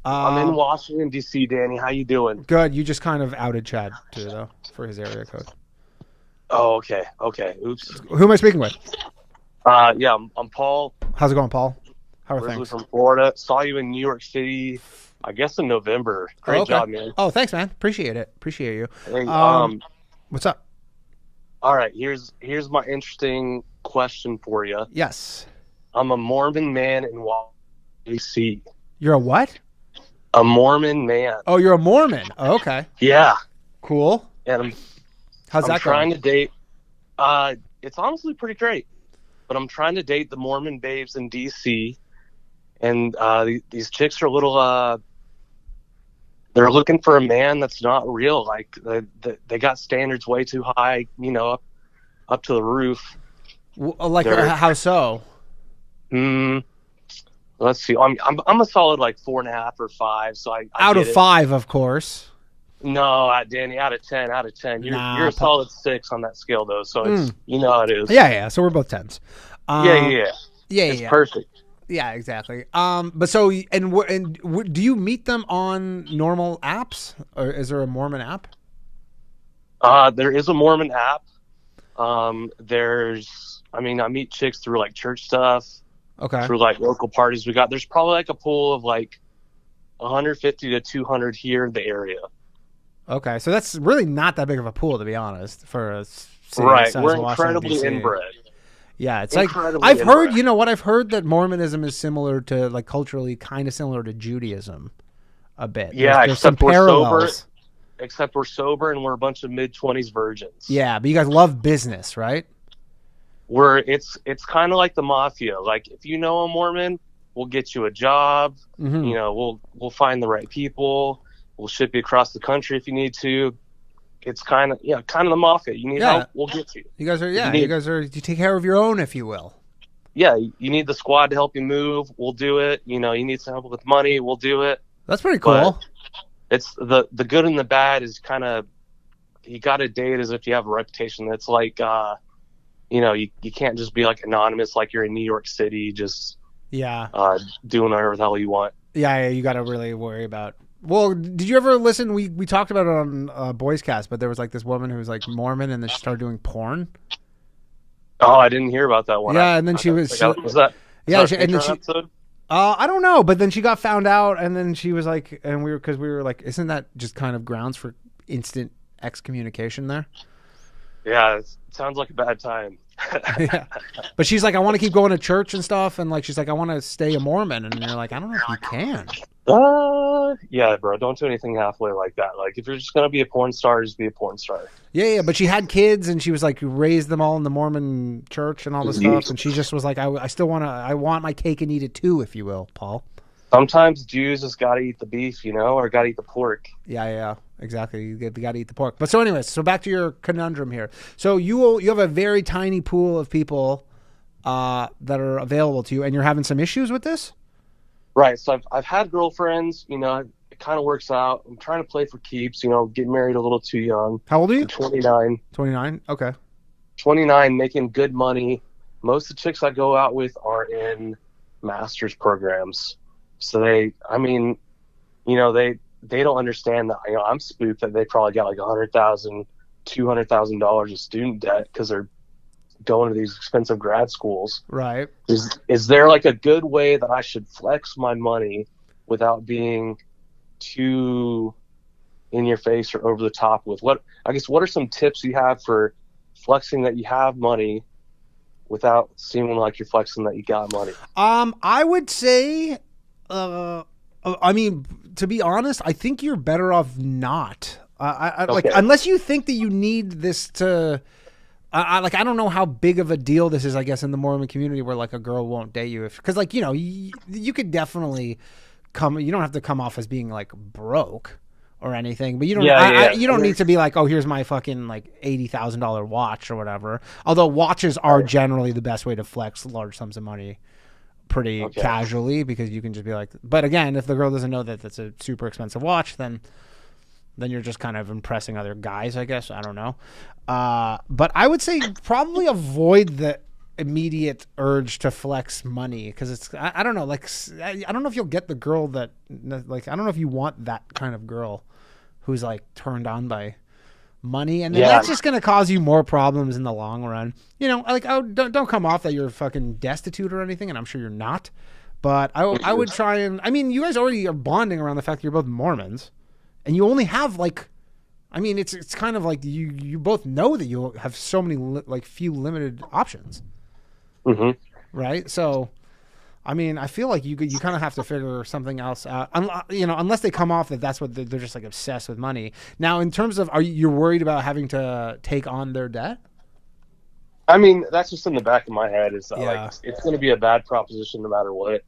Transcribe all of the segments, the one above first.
I'm in Washington D.C. Danny, how you doing? Good. You just kind of outed Chad too, though, for his area code. Oh, okay, okay. Oops. Who am I speaking with? Yeah, I'm Paul, How's it going, Paul? How are originally things? from Florida. Saw you in New York City, I guess in November. Oh, Great okay. job, man. Oh, thanks, man. Appreciate it. Appreciate you. Hey, What's up? all right. Here's my interesting question for you. Yes. I'm a Mormon man in Washington D.C. You're a what? A Mormon man. Oh, you're a Mormon. Oh, okay. Yeah, Cool. and How's I'm that going? trying to date. It's honestly pretty great, but I'm trying to date the Mormon babes in D.C. and these chicks are a little they're looking for a man that's not real. Like they got standards way too high, up to the roof. Like, They're how so? mm, let's see. I'm a solid like 4.5 or 5. So I Out of get it. five, of course. No, Danny, out of 10, out of 10. You're Nah, a solid 6 on that scale though. So it's Mm. how it is. Yeah, yeah. So we're both tens. Yeah, Um, yeah, yeah. yeah, yeah, It's yeah. perfect. Yeah, exactly. But so do you meet them on normal apps, or is there a Mormon app? There is a Mormon app. I meet chicks through like church stuff, Okay. through like local parties we got. There's probably like a pool of like 150 to 200 here in the area. Okay, so that's really not that big of a pool, to be honest, for a city the Right. size We're of Washington incredibly D.C. inbred. Yeah, it's like Incredibly I've heard, inbred. I've heard that Mormonism is similar to, like, culturally kind of similar to Judaism a bit. Yeah, There's some parallels. except we're sober and we're a bunch of mid-20s virgins. Yeah, but you guys love business, right? It's kind of like the mafia. Like if you know a Mormon, we'll get you a job. Mm-hmm. We'll find the right people. We'll ship you across the country if you need to. It's kind of the mafia. You need Yeah, help, we'll get you. you guys are. You Yeah, need you take care of your own, if you will. yeah, you need the squad to help you move, we'll do it. You need some help with money, we'll do it. That's pretty But cool. it's the good and the bad is kind of you got to date as if you have a reputation. That's like you can't just be like anonymous like you're in New York City just Yeah, doing whatever the hell you want. yeah. You got to really worry about. Well, did you ever listen? We talked about it on Boys Cast, but there was like this woman who was like Mormon, and then she started doing porn. Oh, I didn't hear about that one. Yeah, and then she was. Was that Yeah, was that a and then Patreon episode? I don't know, but then she got found out, and then she was like, and because we were like, isn't that just kind of grounds for instant excommunication there? Yeah, it sounds like a bad time. Yeah, but she's like, I want to keep going to church and stuff, and like, she's like, I want to stay a Mormon, and you're like, I don't know if you can. Yeah, bro, don't do anything halfway like that. Like, if you're just gonna be a porn star, just be a porn star. Yeah, yeah, but she had kids, and she was like, raised them all in the Mormon church and all this stuff, and she just was like, I still want to, I want my cake and eat it too, if you will, Paul. Sometimes Jews just gotta eat the beef, or gotta eat the pork. Yeah, yeah, exactly. You got to eat the pork. But so, anyways, so back to your conundrum here. So you have a very tiny pool of people that are available to you, and you're having some issues with this. Right. So I've had girlfriends. It kind of works out. I'm trying to play for keeps. Getting married a little too young. How old are you? I'm 29. 29. Okay. 29, making good money. Most of the chicks I go out with are in master's programs. So they don't understand that. I'm spooked that they probably got like $100,000, $200,000 of student debt because they're going to these expensive grad schools. Right. Is there like a good way that I should flex my money without being too in your face or over the top with what are some tips you have for flexing that you have money without seeming like you're flexing that you got money? I would say, I mean, to be honest, I think you're better off not. Like, Okay. unless you think that you need this to. I don't know how big of a deal this is, I guess, in the Mormon community where like a girl won't date you because like, you could definitely you don't have to come off as being like broke or anything, but you don't, you don't need to be like, oh, here's my fucking like $80,000 watch or whatever. Although watches are generally the best way to flex large sums of money pretty casually because you can just be like, but again, if the girl doesn't know that that's a super expensive watch, then you're just kind of impressing other guys, I guess. I don't know. But I would say probably avoid immediate urge to flex money because it's I don't know, like I don't know if you'll get the girl that, like, I don't know if you want that kind of girl who's like turned on by money, and then that's just going to cause you more problems in the long run. You know, like, oh, don't come off that you're fucking destitute or anything, and I'm sure you're not. But I would try and, I mean, you guys already are bonding around the fact that you're both Mormons, and you only have like, I mean, it's kind of like you both know that you have so many like few limited options, right? So, I mean, I feel like you kind of have to figure something else out, you know, unless they come off that that's what they're just like obsessed with money. Now, in terms of, you're worried about having to take on their debt? I mean, that's just in the back of my head. Is like, it's going to be a bad proposition no matter what.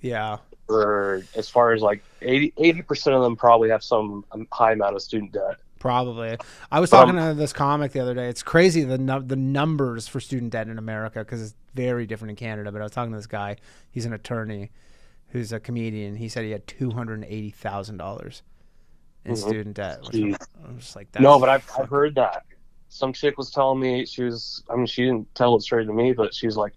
Yeah. Or as far as like 80% of them probably have some high amount of student debt. Probably. I was talking to this comic the other day. It's crazy the numbers for student debt in America, because it's very different in Canada. But I was talking to this guy. He's an attorney who's a comedian. He said he had $280,000 in student debt. I'm just like, that's, no, but I've heard that. Some chick was telling me, she didn't tell it straight to me, but she was like,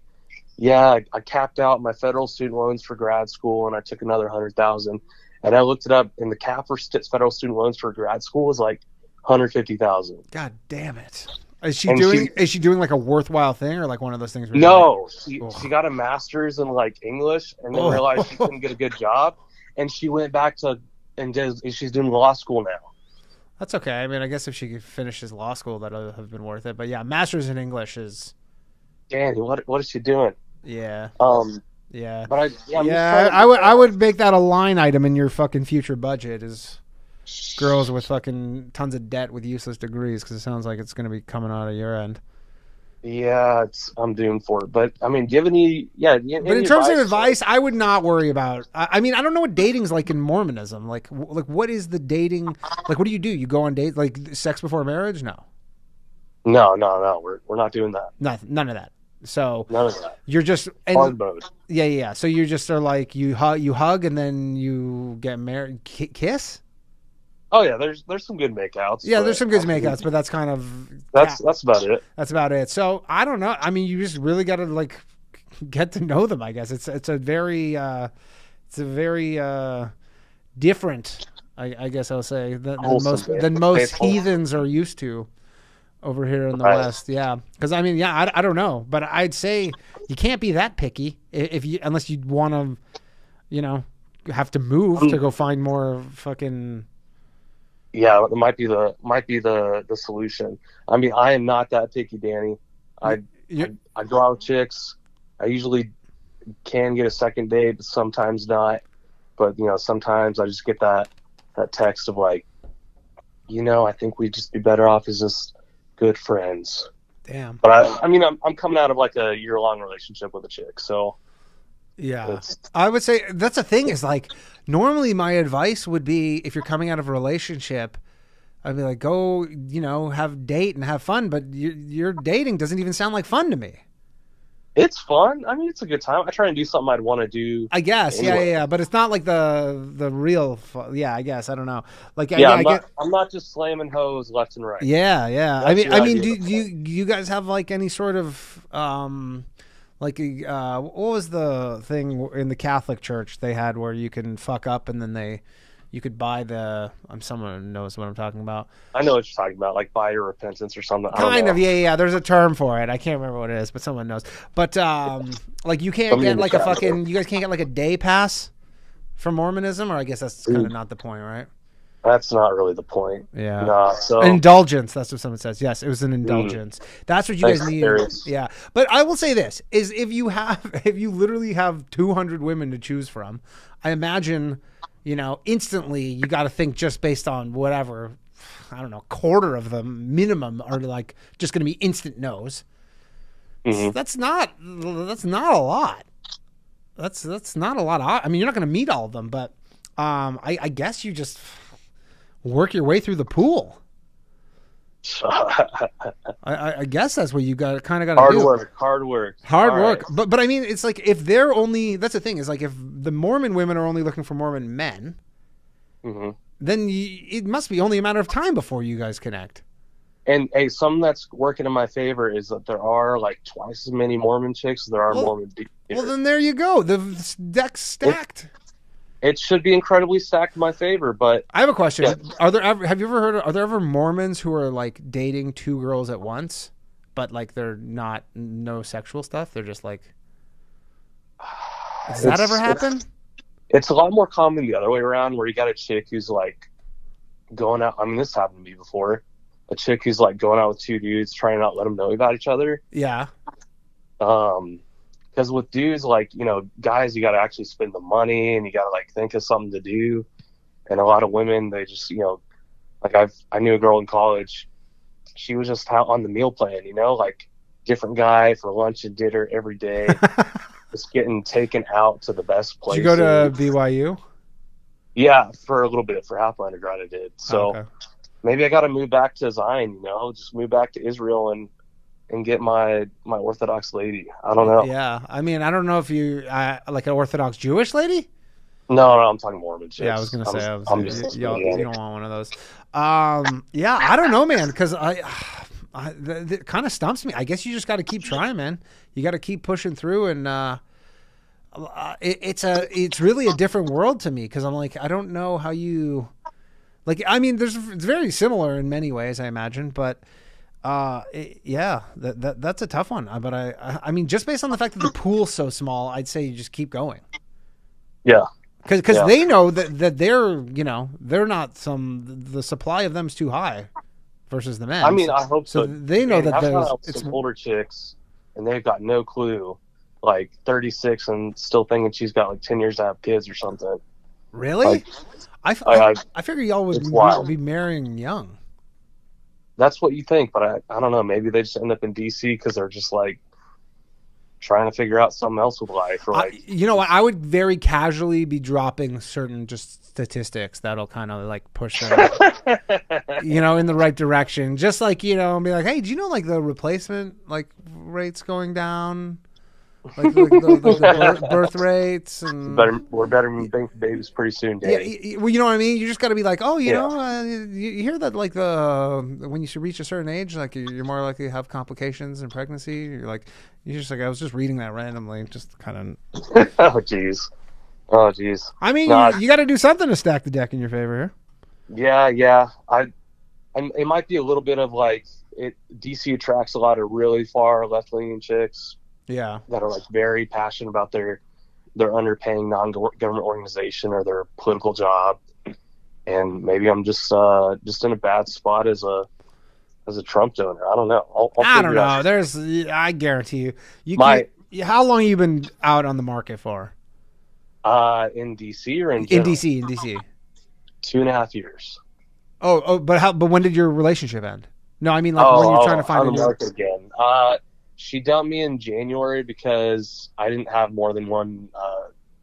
yeah, I capped out my federal student loans for grad school, and I took another $100,000. And I looked it up, and the cap for federal student loans for grad school was like $150,000. God damn it! Is she doing like a worthwhile thing, or like one of those things? Where no, she got a master's in like English, and then realized she couldn't get a good job, and she went back to she's doing law school now. That's okay. I mean, I guess if she finishes law school, that'll have been worth it. But yeah, master's in English is. Danny, what is she doing? Yeah. Yeah. But I would make that a line item in your fucking future budget, is girls with fucking tons of debt with useless degrees, because it sounds like it's going to be coming out of your end. Yeah, I'm doomed for it. But I mean, but in terms of advice, I would not worry about. I mean, I don't know what dating's like in Mormonism. Like what is the dating? Like, what do? You go on dates, like sex before marriage? No. No. We're not doing that. None of that. So none of that. You're just hard mode. Yeah. So you just are like, you hug and then you get married, kiss. Oh yeah, there's some good makeouts. Yeah, there's some good makeouts, but that's kind of that's about it. That's about it. So I don't know. I mean, you just really got to like get to know them. I guess it's a very different. I guess I'll say than most heathens are used to over here in the West. Yeah, because I mean, I don't know, but I'd say you can't be that picky unless you want to, you know, have to move to go find more fucking. Yeah, it might be the solution. I mean, I am not that picky, Danny. I go out with chicks. I usually can get a second date, but sometimes not. But you know, sometimes I just get that text of like, you know, I think we'd just be better off as just good friends. Damn. But I mean, I'm coming out of like a year-long relationship with a chick, so. Yeah, I would say that's the thing, is like, normally my advice would be, if you're coming out of a relationship, I'd be like, go, you know, date and have fun. But your dating doesn't even sound like fun to me. It's fun. I mean, it's a good time. I try and do something I'd want to do. I guess. Anyway. Yeah. But it's not like the real fun. Yeah, I guess. I don't know. Like, I'm not just slamming hoes left and right. Yeah. I mean, do you guys have like any sort of like what was the thing in the Catholic Church they had where you can fuck up and then you could buy someone knows what I'm talking about. I know what you're talking about, like buy your repentance or something. Kind of, yeah. There's a term for it. I can't remember what it is, but someone knows. But like you can't get like you guys can't get like a day pass for Mormonism, or I guess that's kind of not the point, right? That's not really the point. Yeah. No, so an indulgence. That's what someone says. Yes, it was an indulgence. That's what you guys need. Yeah. But I will say this is if you literally have 200 women to choose from, I imagine, you know, instantly you got to think just based on whatever, I don't know, quarter of them minimum are like just going to be instant no's. Mm-hmm. That's not a lot. That's not a lot. I mean, you're not going to meet all of them, but I guess you just work your way through the pool. I guess that's what you got to do. Hard work. Right. But I mean, it's like if they're only, that's the thing, is like if the Mormon women are only looking for Mormon men, then it must be only a matter of time before you guys connect. And hey, something that's working in my favor is that there are like twice as many Mormon chicks as there are Well, Mormon dudes well, here. then there you go. The deck's It stacked. it should be incredibly stacked in my favor, but I have a yeah, question. Have you ever heard? Are there ever Mormons who are like dating two girls at once, but like they're not no sexual stuff? They're just like, does that ever it's happen? it's a lot more common the other way around, where you got a chick who's like going out. I mean, this happened to me before. A chick who's like going out with two dudes, trying to not let them know about each other. Yeah. Because with dudes, like, guys, you got to actually spend the money and you got to like think of something to do. And a lot of women, they just, like I knew a girl in college. She was just out on the meal plan, like different guy for lunch and dinner every day, just getting taken out to the best Did you places. go to BYU? Yeah, for a little bit, for half my undergrad I did. Oh, So okay. maybe I got to move back to Zion, just move back to Israel and get my Orthodox lady. I don't know. Yeah. I mean, I don't know if you like an Orthodox Jewish lady. No, I'm talking Mormon Yeah, I was chicks. gonna I'm, say, I'm just you don't want one of those. Yeah, I don't know, man, because it kind of stumps me. I guess you just got to keep trying, man. You got to keep pushing through, and it's really a different world to me because I'm like, I don't know how you like. I mean, it's very similar in many ways, I imagine, but yeah, that's a tough one. But I mean, just based on the fact that the pool's so small, I'd say you just keep going. Yeah. Because they know that they're not the supply of them's too high versus the men. I mean, I hope so. so. They know that I've there's got some older chicks, and they've got no clue. Like 36 and still thinking she's got like 10 years to have kids or something. Really. Like, I figure y'all would it's wild. be marrying young. That's what you think, but I don't know. Maybe they just end up in DC because they're just like trying to figure out something else with life. Or like, you know what? I would very casually be dropping certain just statistics that'll kind of like push them, in the right direction. Just like, and be like, hey, do you know like the replacement like rates going down? Like the birth rates and we're better than babies pretty soon, Dave. Yeah, well, you know what I mean. You just got to be like, oh, you hear that like when you should reach a certain age, like you're more likely to have complications in pregnancy. You're just like, I was just reading that randomly, just kind of. Oh jeez. I mean, you got to do something to stack the deck in your favor here. Yeah. It might be a little bit of like DC attracts a lot of really far left leaning chicks. Yeah. That are like very passionate about their underpaying non-government organization or their political job, and maybe I'm just in a bad spot as a Trump donor. I don't know. I don't know. I guarantee you. How long have you been out on the market for? In DC or in general? In DC. 2.5 years. But when did your relationship end? No, I mean like when you're trying to find on the market again. She dumped me in January because I didn't have more than one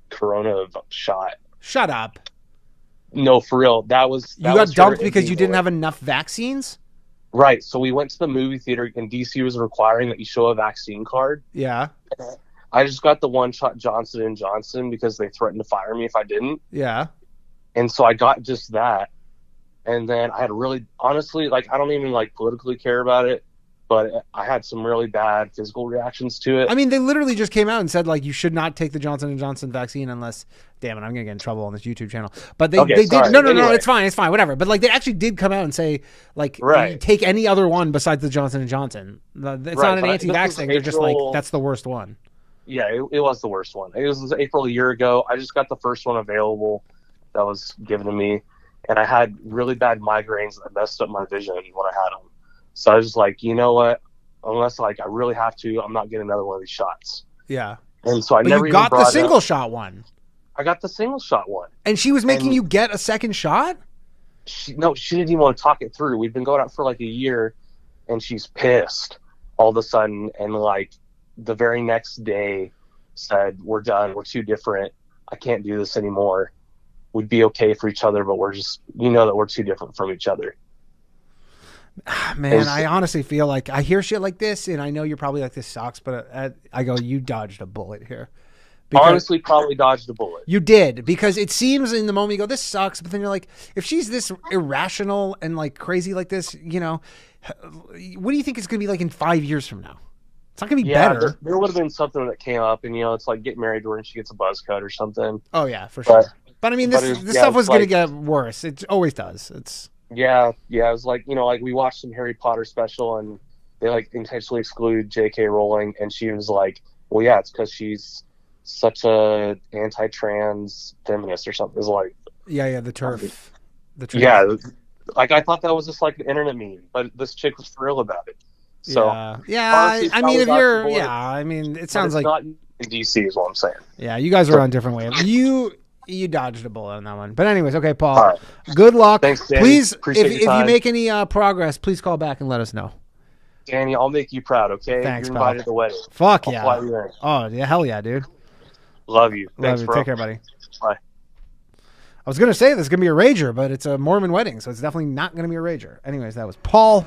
corona shot. Shut up. No, for real. You got dumped because you didn't have enough vaccines? Right. So we went to the movie theater, and DC was requiring that you show a vaccine card. Yeah. I just got the one shot Johnson & Johnson because they threatened to fire me if I didn't. Yeah. And so I got just that. And then I had honestly, like, I don't even like politically care about it, but I had some really bad physical reactions to it. I mean, they literally just came out and said, like, you should not take the Johnson & Johnson vaccine unless, damn it, I'm going to get in trouble on this YouTube channel. But they did. No, anyway. It's fine, whatever. But, like, they actually did come out and say, like, take any other one besides the Johnson & Johnson. It's not an anti-vax thing. They're just like, that's the worst one. Yeah, it was the worst one. It was April a year ago. I just got the first one available that was given to me. And I had really bad migraines that messed up my vision when I had them. So I was just like, you know what? Unless like I really have to, I'm not getting another one of these shots. Yeah. And so I never you got the single shot one. I got the single shot one. And she was making you get a second shot? She didn't even want to talk it through. We've been going out for like a year, and she's pissed all of a sudden. And like the very next day said, we're done. We're too different. I can't do this anymore. We'd be okay for each other, but we're just, that we're too different from each other. Man, I honestly feel like I hear shit like this, and I know you're probably like, this sucks, but I go, you dodged a bullet here. Honestly, probably dodged a bullet. You did, because it seems in the moment you go, this sucks, but then you're like, if she's this irrational and like crazy like this, you know, what do you think it's going to be like in 5 years from now? It's not going to be better. There would have been something that came up, and it's like get married to her and she gets a buzz cut or something. Oh yeah, for sure. But I mean, this stuff was going to get worse. It always does. It's it was like like we watched some Harry Potter special, and they like intentionally excluded J.K. Rowling, and she was like, well, yeah, it's because she's such a anti-trans feminist or something. It was like the turf. Like I thought that was just like an internet meme, but this chick was thrilled about it. So honestly, I mean, if you're I mean, it sounds like not in DC is what I'm saying. Yeah, you guys are on different waves. You dodged a bullet on that one. But anyways, okay, Paul. Right. Good luck. Thanks, Danny. Please, if you make any progress, please call back and let us know. Danny, I'll make you proud, okay? Thanks, You're invited to the wedding. Fuck yeah. Oh, yeah, hell yeah, dude. Love you. Thanks, Love you. Bro. Take care, buddy. Bye. I was going to say this is going to be a rager, but it's a Mormon wedding, so it's definitely not going to be a rager. Anyways, that was Paul.